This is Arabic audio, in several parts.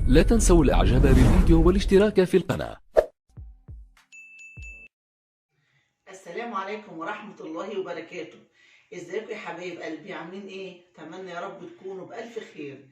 لا تنسوا الاعجاب بالفيديو والاشتراك في القناة. السلام عليكم ورحمة الله وبركاته. ازيكم يا حبايب قلبي؟ عاملين ايه؟ اتمنى يا رب تكونوا بألف خير.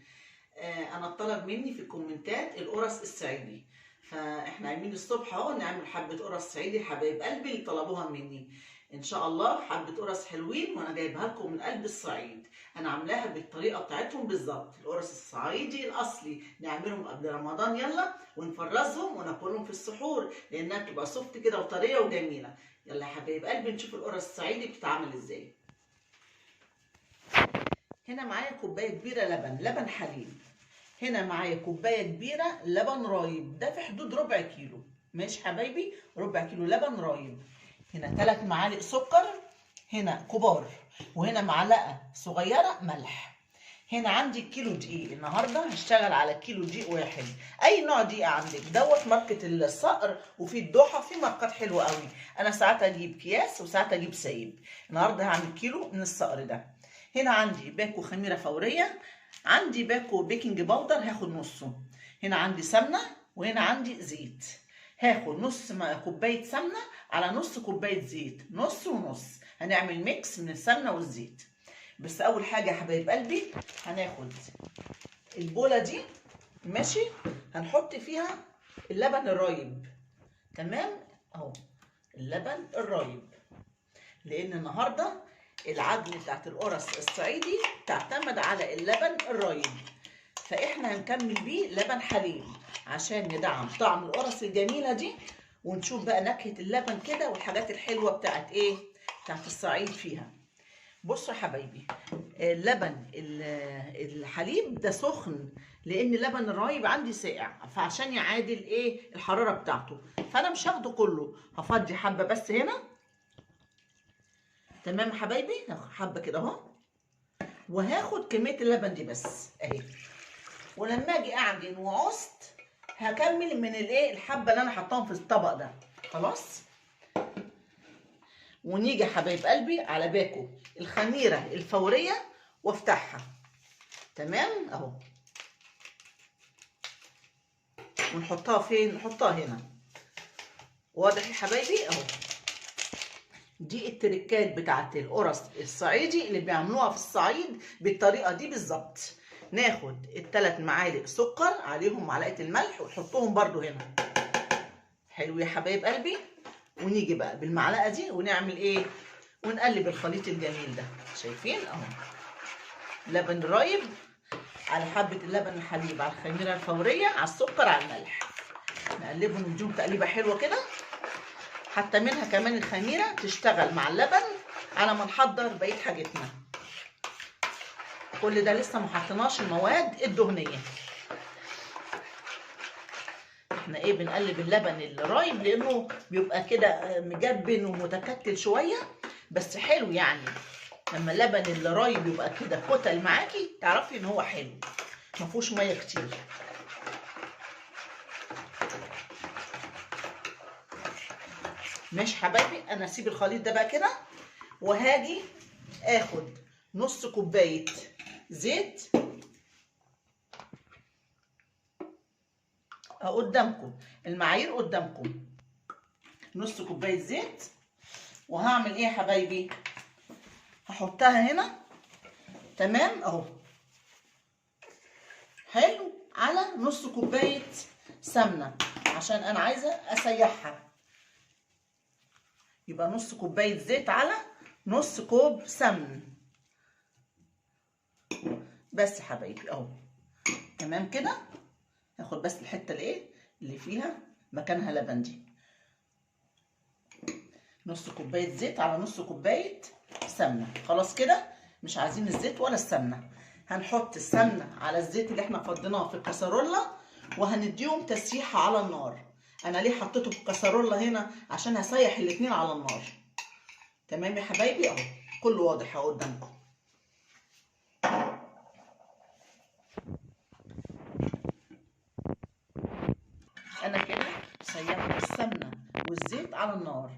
انا طلب مني في الكومنتات القرص الصعيدي، فاحنا عاملين الصبح اهو نعمل حبة قرص صعيدي لحبايب قلبي اللي طلبوها مني. ان شاء الله حبة قرص حلوين وانا جايبها لكم من قلب الصعيد. انا عاملاها بالطريقة بتاعتهم بالظبط، القرص الصعيدي الاصلي. نعملهم قبل رمضان يلا ونفرزهم وناكلهم في السحور لانها بتبقى سوفت كده وطرية وجميلة. يلا يا حبايب قلبي نشوف القرص الصعيدي بتتعمل ازاي. هنا معايا كوبايه كبيره لبن حليب. هنا معايا كوبايه كبيره لبن رايب، ده في حدود ربع كيلو. ماشي حبايبي، ربع كيلو لبن رايب. هنا 3 معالق سكر هنا كبار، وهنا معلقه صغيره ملح. هنا عندي كيلو دقيق، النهارده هشتغل على كيلو دقيق واحد. اي نوع دقيق عندك، دوت ماركه الصقر وفي الضحى، في ماركات حلوه قوي. انا ساعات اجيب اكياس وساعات اجيب سايب. النهارده هعمل كيلو من الصقر ده. هنا عندي باكو خميره فوريه، عندي باكو بيكنج باودر هاخد نصه. هنا عندي سمنه وهنا عندي زيت. هاخد نص كوبايه سمنه على نص كوبايه زيت، نص ونص. هنعمل ميكس من السمنه والزيت. بس اول حاجه يا حبايب قلبي هناخد البوله دي، ماشي، هنحط فيها اللبن الرايب. تمام اهو اللبن الرايب، لان النهارده العجن بتاعت القرص الصعيدي تعتمد على اللبن الرايب، فاحنا هنكمل بيه لبن حليب عشان ندعم طعم القرص الجميله دي. ونشوف بقى نكهه اللبن كده والحاجات الحلوه بتاعت ايه، بتاعت الصعيد فيها. بصوا يا حبايبي، اللبن الحليب ده سخن، لان اللبن الرايب عندي ساقع، فعشان يعادل ايه الحراره بتاعته، فانا مش هاخده كله، هفضي حبه بس هنا. تمام يا حبايبي، حبه كده اهو، وهاخد كميه اللبن دي بس اهي. ولما اجي اعجن وعصت هكمل من الايه الحبه اللي انا حطاهم في الطبق ده. خلاص، ونيجي يا حبايب قلبي على باكو الخميره الفوريه وافتحها. تمام اهو، ونحطها فين؟ نحطها هنا. واضح يا حبايبي اهو. دي التركات بتاعت القرص الصعيدي اللي بيعملوها في الصعيد بالطريقه دي بالظبط. ناخد ال3 معالق سكر عليهم معلقه الملح ونحطهم برده هنا. حلو يا حبايب قلبي. ونيجي بقى بالمعلقه دي ونعمل ايه؟ ونقلب الخليط الجميل ده. شايفين اهو، لبن رايب على حبه اللبن الحليب على الخميره الفوريه على السكر على الملح. نقلبهم نديهم تقليبه حلوه كده، حتى منها كمان الخميره تشتغل مع اللبن على ما نحضر بقيه حاجتنا. كل ده لسه ما حطيناش المواد الدهنيه. احنا ايه بنقلب اللبن الرايب لانه بيبقى كده مجبن ومتكتل شويه، بس حلو يعني. لما اللبن الرايب يبقى كده كتل معاكي تعرفي ان هو حلو، ما فيهوش ميه كتير. ماشي حبايبي، انا اسيب الخليط ده بقى كده، وهاجي اخد نص كوبايه زيت قدامكم، المعايير قدامكم، نص كوبايه زيت. وهعمل ايه يا حبايبي؟ هحطها هنا. تمام اهو، حلو، على نص كوبايه سمنه عشان انا عايزه اسيحها. يبقى نص كوبايه زيت على نص كوب سمن بس يا حبايبي اهو. تمام كده، هاخد بس الحته اللي فيها مكانها لبن دي. نص كوبايه زيت على نص كوبايه سمنه. خلاص كده، مش عايزين الزيت ولا السمنه. هنحط السمنه على الزيت اللي احنا فضيناه في الكسرولة وهنديهم تسييحه على النار. انا ليه حطيته في الكسرولة هنا؟ عشان هسيح الاتنين على النار. تمام يا حبايبي اهو، كله واضح اهو قدامكم. انا كده سيحت السمنه والزيت على النار.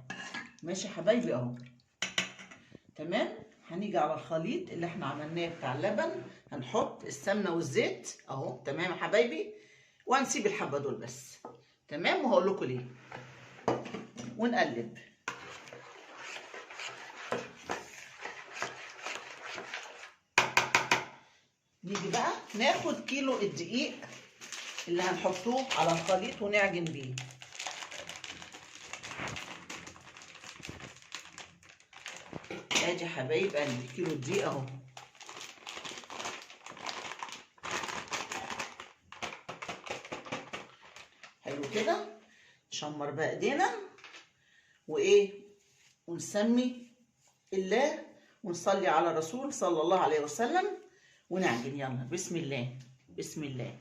ماشي يا حبايبي اهو. تمام، هنيجي على الخليط اللي احنا عملناه بتاع اللبن، هنحط السمنه والزيت اهو. تمام يا حبايبي، وهنسيب الحبه دول بس. تمام، وهقول لكم ليه. ونقلب. نيجي بقى ناخد كيلو الدقيق اللي هنحطوه على الخليط ونعجن بيه. ادي حبايب قلبي كيلو الدقيق اهو. حلو كده. نشمر بقى ايدينا وايه، ونسمي الله ونصلي على الرسول صلى الله عليه وسلم ونعجن. يلا بسم الله بسم الله.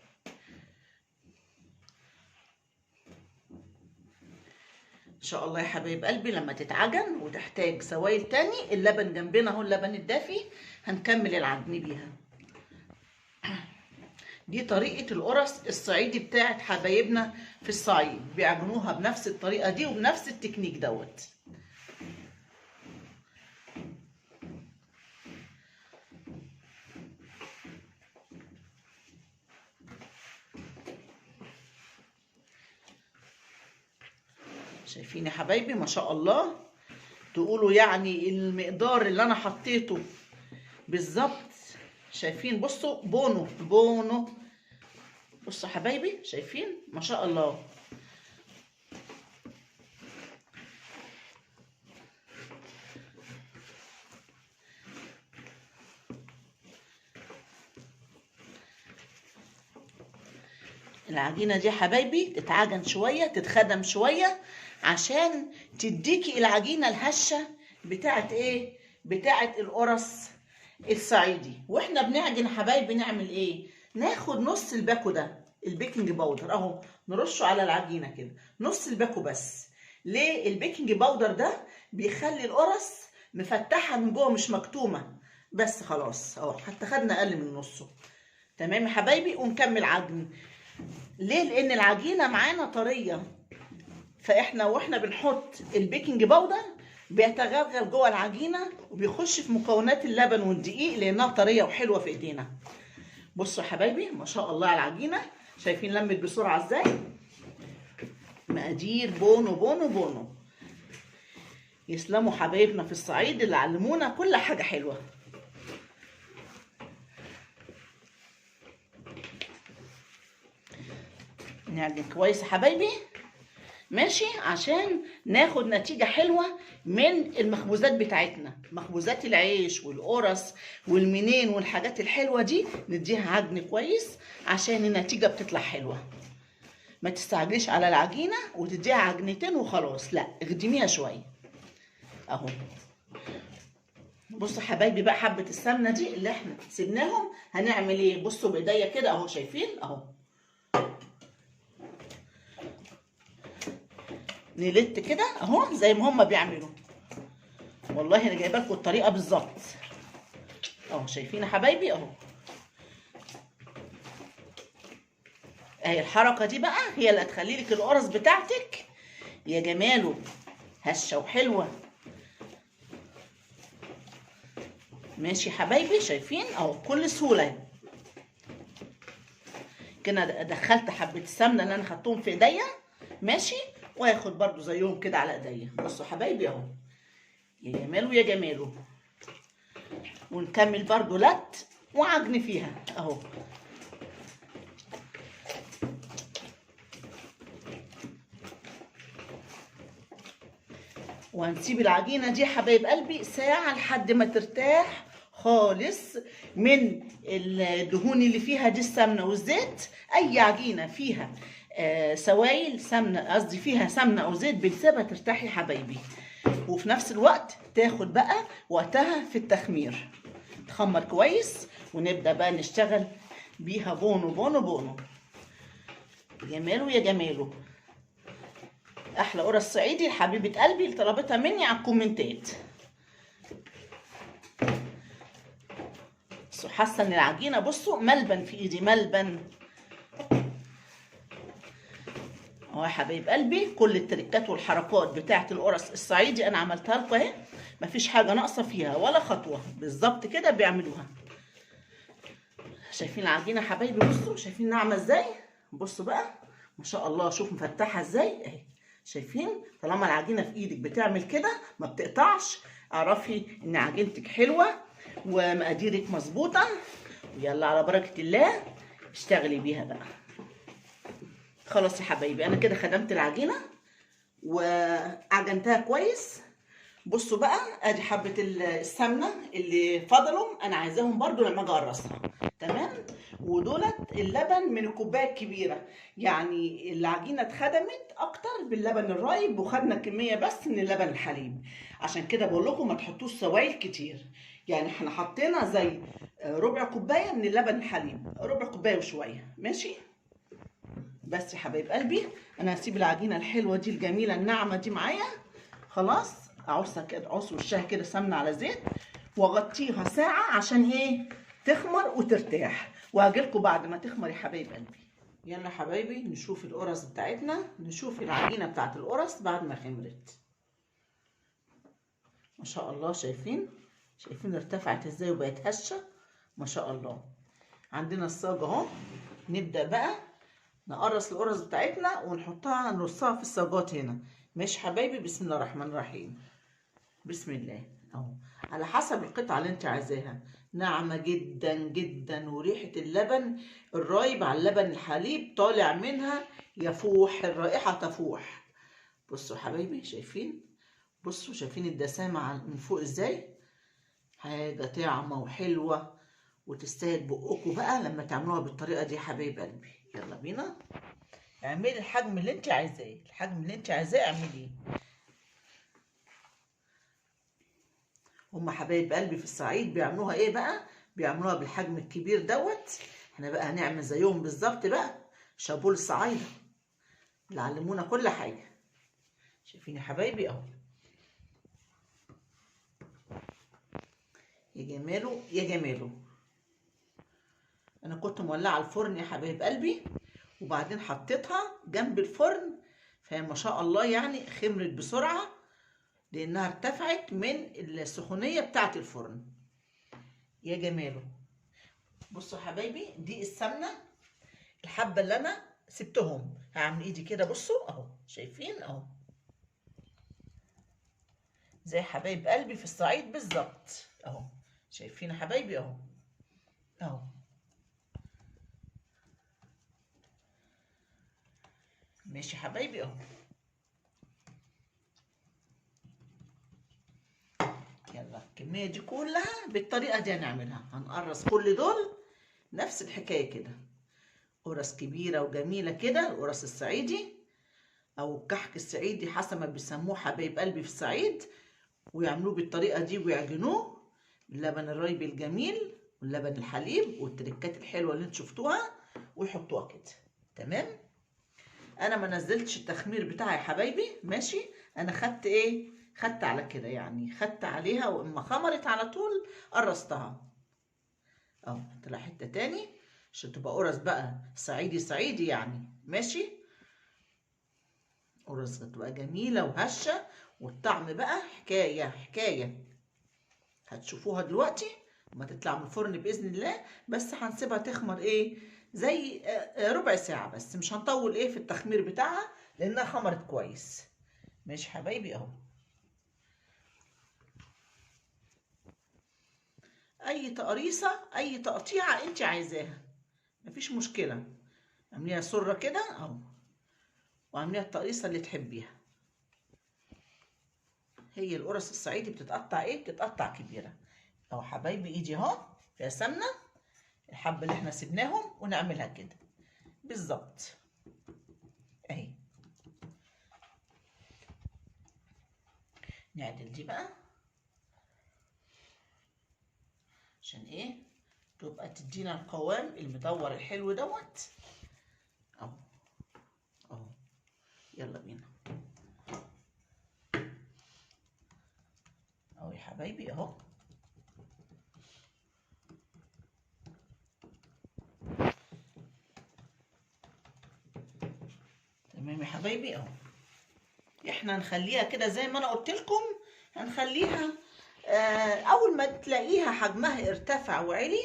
ان شاء الله يا حبايب قلبي لما تتعجن وتحتاج سوائل تاني، اللبن جنبنا اهو، اللبن الدافي هنكمل العجن بيها. دي طريقة القرص الصعيدي بتاعت حبايبنا في الصعيد، بيعجنوها بنفس الطريقة دي وبنفس التكنيك دوت. شايفين يا حبايبي ما شاء الله، تقولوا يعني المقدار اللي انا حطيته بالظبط. شايفين؟ بصوا بونو بونو، بصوا يا حبايبي شايفين ما شاء الله. العجينه دي يا حبايبي تتعجن شويه، تتخدم شويه، عشان تديكي العجينه الهشه بتاعت ايه، بتاعت القرص الصعيدي. واحنا بنعجن حبايبي نعمل ايه؟ ناخد نص الباكو ده البيكنج باودر اهو، نرشه على العجينه كده، نص الباكو بس. ليه؟ البيكنج باودر ده بيخلي القرص مفتحه من جوه مش مكتومه. بس خلاص اهو، حتى خدنا اقل من نصه. تمام يا حبايبي. ونكمل عجن. ليه؟ لان العجينه معانا طريه، فاحنا واحنا بنحط البيكنج باودر بيتغلغل جوه العجينه وبيخش في مكونات اللبن والدقيق لانها طريه وحلوه في ايدينا. بصوا يا حبايبي ما شاء الله على العجينه، شايفين لمت بسرعه ازاي؟ مقادير بونو بونو بونو. يسلموا حبايبنا في الصعيد اللي علمونا كل حاجه حلوه. نعجن كويس يا حبايبي ماشي، عشان ناخد نتيجة حلوة من المخبوزات بتاعتنا، مخبوزات العيش والقرص والمنين والحاجات الحلوة دي، نديها عجن كويس عشان النتيجة بتطلع حلوة. ما تستعجليش على العجينة وتديها عجنتين وخلاص، لا اخدميها شوية اهو. بصوا حبايبي بقى حبة السمنة دي اللي احنا سيبناهم هنعمل ايه؟ بصوا بايديا كده اهو، شايفين اهو، نلت كده اهو زي ما هما بيعملوا. والله انا جايبه لكم الطريقه بالظبط اهو. شايفين يا حبايبي اهو؟ اهي الحركه دي بقى هي اللي هتخلي لك القرص بتاعتك يا جماله هشه وحلوه. ماشي يا حبايبي، شايفين اهو بكل سهوله. كده دخلت حبه السمنه اللي انا خدتهم في ايديا ماشي، وهاخد برضو زيهم كده على ايديا. بصوا حبايبي اهو، يا جماله يا جماله. ونكمل برضو لت وعجن فيها اهو. وهنسيب العجينه دي حبايب قلبي ساعه لحد ما ترتاح خالص من الدهون اللي فيها دي، السمنه والزيت. اي عجينه فيها سوائل سمنه، قصدي فيها سمنه او زيت، بنسيبها ترتاح يا حبايبي. وفي نفس الوقت تاخد بقى وقتها في التخمير، تخمر كويس ونبدا بقى نشتغل بيها بونو بونو بونو. جماله يا جماله. احلى قرص صعيدي حبيبه قلبي اللي طلبتها مني على الكومنتات. بصوا حاسه ان العجينه، بصوا ملبن في ايدي، ملبن اهو يا حبايب قلبي. كل التركات والحركات بتاعت القرص الصعيدي انا عملتها لكم اهي، مفيش حاجه ناقصه فيها ولا خطوه، بالظبط كده بيعملوها. شايفين العجينه يا حبايبي؟ بصوا شايفين ناعمه ازاي بصوا بقى ما شاء الله، شوف مفتحه ازاي اهي. شايفين؟ طالما العجينه في ايدك بتعمل كده ما بتقطعش، اعرفي ان عجينتك حلوه ومقاديرك مظبوطه. ويلا على بركه الله اشتغلي بيها بقى. خلاص يا حبايبي، انا كده خدمت العجينه وعجنتها كويس. بصوا بقى ادي حبه السمنه اللي فضلوا، انا عايزاهم برضو لما اجي اقرصها. تمام. ودولت اللبن من الكوبايه الكبيره، يعني العجينه اتخدمت اكتر باللبن الرايب وخدنا كميه بس من اللبن الحليب. عشان كده بقول لكم ما تحطوش سوائل كتير، يعني احنا حطينا زي ربع كوبايه من اللبن الحليب، ربع كوبايه وشويه. ماشي. بس يا حبايب قلبي انا هسيب العجينه الحلوه دي الجميله الناعمه دي معايا. خلاص اعصها كده، اعص وشها كده سمنه على زيت، واغطيها ساعه عشان ايه؟ تخمر وترتاح. وهاجيلكوا بعد ما تخمر يا حبايب قلبي. يلا يا حبايبي نشوف القرص بتاعتنا، نشوف العجينه بتاعت القرص بعد ما خمرت. ما شاء الله، شايفين ارتفعت ازاي وبقت هشه ما شاء الله. عندنا الصاج اهو، نبدا بقى نقرص القرص بتاعتنا ونحطها نرصها في الصاجات هنا. ماشي حبايبي؟ بسم الله الرحمن الرحيم. بسم الله اهو، على حسب القطعه اللي انت عايزاها، ناعمه جدا جدا وريحه اللبن الرايب على اللبن الحليب طالع منها يفوح، الرائحه تفوح. بصوا حبايبي، بصوا شايفين الدسامه من فوق ازاي؟ حاجه طعمه وحلوه وتستاهل بقكم بقى لما تعملوها بالطريقه دي يا حبايب قلبي. يلا بينا، اعملي الحجم اللي انت عايزاه، اعمليه. هما حبايب قلبي في الصعيد بيعملوها ايه بقى؟ بيعملوها بالحجم الكبير دوت. احنا بقى هنعمل زيهم بالظبط بقى. شابول الصعايده اللي علمونا كل حاجه. شايفين يا حبايبي اهو، يا جماله يا جماله. انا كنت مولعه الفرن يا حبايب قلبي، وبعدين حطيتها جنب الفرن، فهي ما شاء الله يعني خمرت بسرعه لانها ارتفعت من السخونيه بتاعه الفرن. يا جماله. بصوا يا حبايبي، دي السمنه الحبه اللي انا سبتهم، هعمل ايدي كده بصوا اهو، شايفين اهو زي حبايب قلبي في الصعيد بالظبط اهو. شايفين يا حبايبي اهو اهو. ماشي يا حبايبي اهو. يلا الكميه دي كلها بالطريقه دي هنعملها، هنقرص كل دول نفس الحكايه كده. قرص كبيره وجميله كده، القرص الصعيدي او الكحك الصعيدي حسب ما بيسموه حبايب قلبي في الصعيد، ويعملوه بالطريقه دي ويعجنوه باللبن الرايب الجميل واللبن الحليب والتركات الحلوه اللي انتوا شفتوها، ويحطوها كده. تمام. انا ما نزلتش التخمير بتاعي يا حبايبي. ماشي. انا خدت ايه؟ خدت على كده، يعني خدت عليها واما خمرت على طول قرصتها اهو. طلع حته تاني عشان تبقى قرص بقى صعيدي يعني. ماشي. قرص تبقى جميله وهشه، والطعم بقى حكايه هتشوفوها دلوقتي لما تطلع من الفرن باذن الله. بس هنسيبها تخمر ايه زي ربع ساعه بس، مش هنطول ايه في التخمير بتاعها لانها خمرت كويس. ماشي حبايبي اهو. اي تقريصه اي تقطيعه انت عايزاها مفيش مشكله، اعمليها سره كده اهو، واعمليها التقريصه اللي تحبيها. هي القرص الصعيدي بتتقطع ايه؟ بتتقطع كبيره اهو حبايبي. ايدي اهو فيها سمنه، الحبه اللي احنا سيبناهم ونعملها كده بالظبط اهي. نعدل دي بقى عشان ايه؟ تبقى تدينا القوام المدور الحلو دوت اهو اهو. يلا بينا اهو يا حبايبي اهو. تمام يا حبايبي اهو. احنا هنخليها كده زي ما انا قلت لكم، هنخليها اول ما تلاقيها حجمها ارتفع وعلي،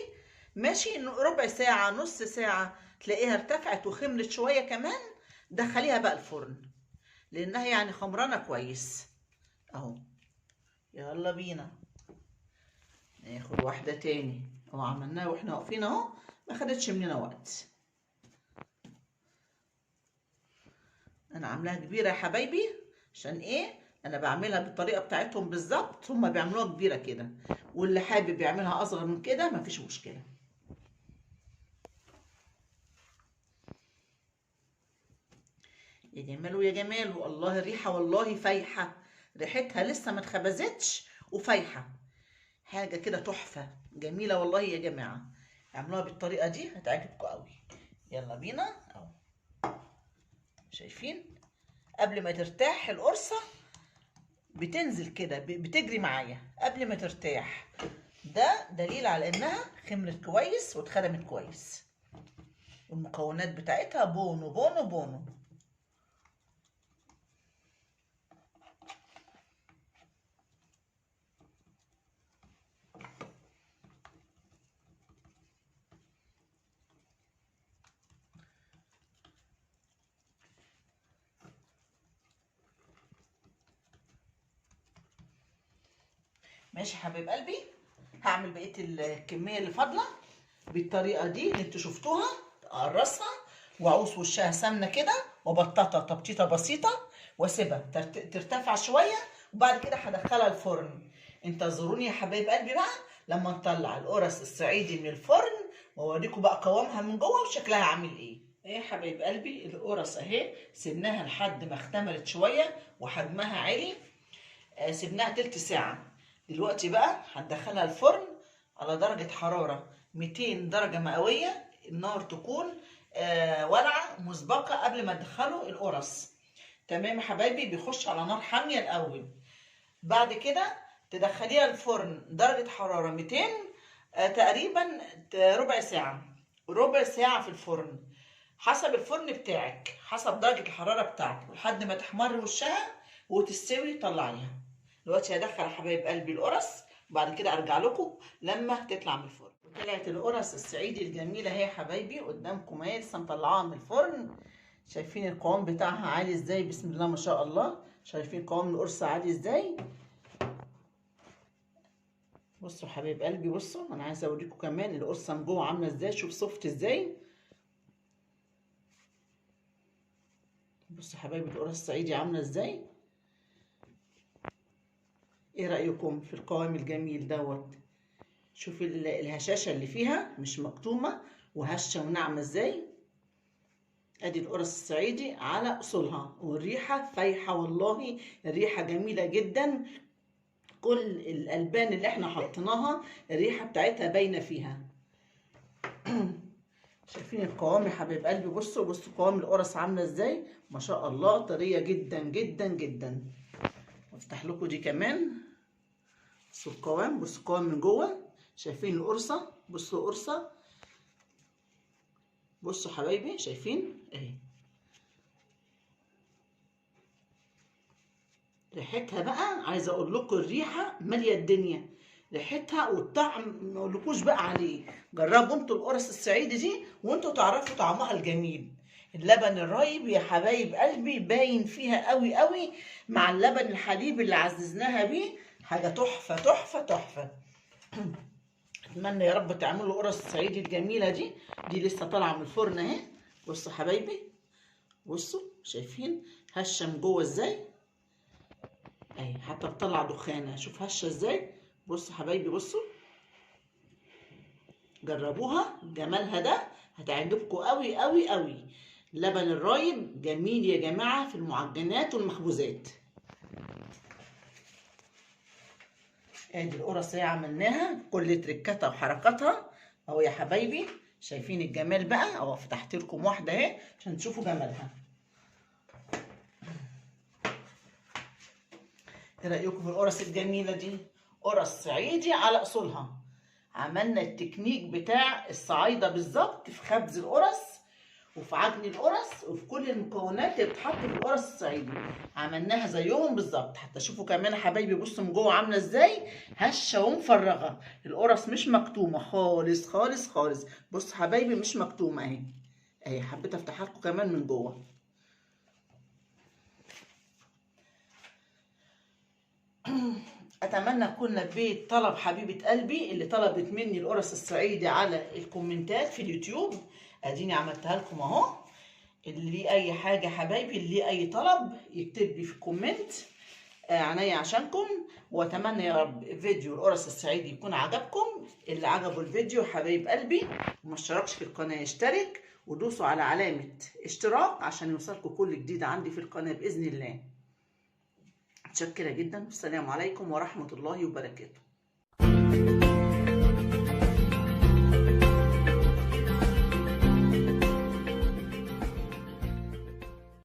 ماشي، ربع ساعة نص ساعة تلاقيها ارتفعت وخمرت شويه كمان، دخليها بقى الفرن لانها يعني خمرانه كويس اهو. يلا بينا ناخد واحده تاني اهو، عملناها واحنا واقفين اهو، ما خدتش مننا وقت. انا عاملاها كبيره يا حبايبي عشان ايه؟ انا بعملها بالطريقه بتاعتهم بالظبط، هما بيعملوها كبيره كده، واللي حابب يعملها اصغر من كده مفيش مشكله. يا جماله يا جماله، الله الريحه والله فايحه، ريحتها لسه ما اتخبزتش وفايحه، حاجه كده تحفه جميله والله يا جماعه. اعملوها بالطريقه دي هتعجبكم قوي. يلا بينا اهو، شايفين قبل ما ترتاح القرصه بتنزل كده بتجري معايا قبل ما ترتاح، ده دليل على انها خمرت كويس واتخدمت كويس. والمكونات بتاعتها بونو بونو بونو. ماشي يا حبيب قلبي، هعمل بقيه الكميه اللي فاضله بالطريقه دي اللي انتوا شفتوها. اقرصها واعوص وشها سمنه كده وبططها تبطيطه بسيطه واسيبها ترتفع شويه، وبعد كده هدخلها الفرن. انتظروني يا حبايب قلبي بقى لما نطلع القرص الصعيدي من الفرن واوريكم بقى قوامها من جوه وشكلها عامل ايه. ايه يا حبايب قلبي، القرص اهي سيبناها لحد ما اختمرت شويه وحجمها عالي، سيبناها تلت ساعه. دلوقتي بقى هندخلها الفرن على درجة حرارة 200 درجة مئوية، النار تكون ولعة مسبقة قبل ما تدخلوا القرص. تمام يا حبايبي، بيخش على نار حامية الأول، بعد كده تدخليها الفرن درجة حرارة 200 تقريبا ربع ساعة، ربع ساعة في الفرن حسب الفرن بتاعك، حسب درجة الحرارة بتاعتك، لحد ما تحمر وشها وتستوي طلعيها. دلوقتي هدخل يا حبايب قلبي القرص، وبعد كده ارجع لكم لما تطلع من الفرن. طلعت القرص الصعيدي الجميله اهي يا حبايبي قدامكم اهي، لسه مطلعاها من الفرن. شايفين القوام بتاعها عالي ازاي؟ بسم الله ما شاء الله. شايفين قوام القرص عالي ازاي؟ بصوا حبايب قلبي، بصوا انا عايزه اوريكم كمان القرصه من جوه عامله ازاي، شوف سوفت ازاي. بصوا حبايبي القرص الصعيدي عامله ازاي. ايه رايكم في القوام الجميل دوت؟ شوف الهشاشه اللي فيها مش مكتومه وهشه وناعمه ازاي. ادي القرص الصعيدي على اصولها، والريحه فايحه والله، الريحه جميله جدا. كل الالبان اللي احنا حطيناها الريحه بتاعتها باينه فيها. شايفين القوام يا حبيب قلبي؟ بصوا بصوا قوام القرص عامله ازاي، ما شاء الله طريه جدا جدا جدا. افتح لكم دي كمان، بصوا القوام، بصوا القوام من جوه. شايفين القرصه؟ بصوا القرصه، بصوا حبايبي شايفين اهي. ريحتها بقى عايزه اقول لكم الريحه ماليه الدنيا، ريحتها والطعم ما اقولكوش بقى عليه. جربوا انتوا القرص الصعيدي دي وانتوا تعرفوا طعمها الجميل. اللبن الرايب يا حبايب قلبي باين فيها قوي قوي مع اللبن الحليب اللي عززناها بيه، حاجه تحفه تحفه تحفه. اتمنى يا رب تعملوا القرص الصعيدي الجميله دي. دي لسه طالعه من الفرن اهي. بصوا حبايبي، بصوا شايفين هشه من جوه ازاي اهي، حتى بتطلع دخانه، شوف هشه ازاي. بصوا حبايبي، بصوا جربوها، جمالها ده هتعجبكم قوي قوي قوي. اللبن الرايب جميل يا جماعه في المعجنات والمخبوزات. ادي القرص اهي عملناها كل تركاتها وحركاتها اهو يا حبايبي. شايفين الجمال بقى اهو، فتحت لكم واحده اهي عشان تشوفوا جمالها. ايه رايكم في القرص الجميله دي؟ قرص صعيدي على اصولها. عملنا التكنيك بتاع الصعايده بالظبط في خبز القرص وفي عجن القرص وفي كل المكونات اللي بتتحط في القرص الصعيدي، عملناها زيهم بالظبط. حتى شوفوا كمان يا حبايبي، بصوا من جوه عامله ازاي، هشه ومفرغه. القرص مش مكتومه خالص خالص خالص. بصوا حبايبي مش مكتومه اهي، اهي حبيت افتحها لكم كمان من جوه. اتمنى اكون لبيت طلب حبيبه قلبي اللي طلبت مني القرص الصعيدي على الكومنتات في اليوتيوب. اديني عملتها لكم اهو. اللي ليه اي حاجه حبايبي، اللي ليه اي طلب يكتب لي في الكومنت، عينيا عشانكم. واتمنى يا رب فيديو القرص الصعيدي يكون عجبكم. اللي عجبه الفيديو حبايب قلبي وما اشتركش في القناه يشترك، ودوسوا على علامه اشتراك عشان يوصلكم كل جديد عندي في القناه باذن الله. متشكره جدا، والسلام عليكم ورحمه الله وبركاته.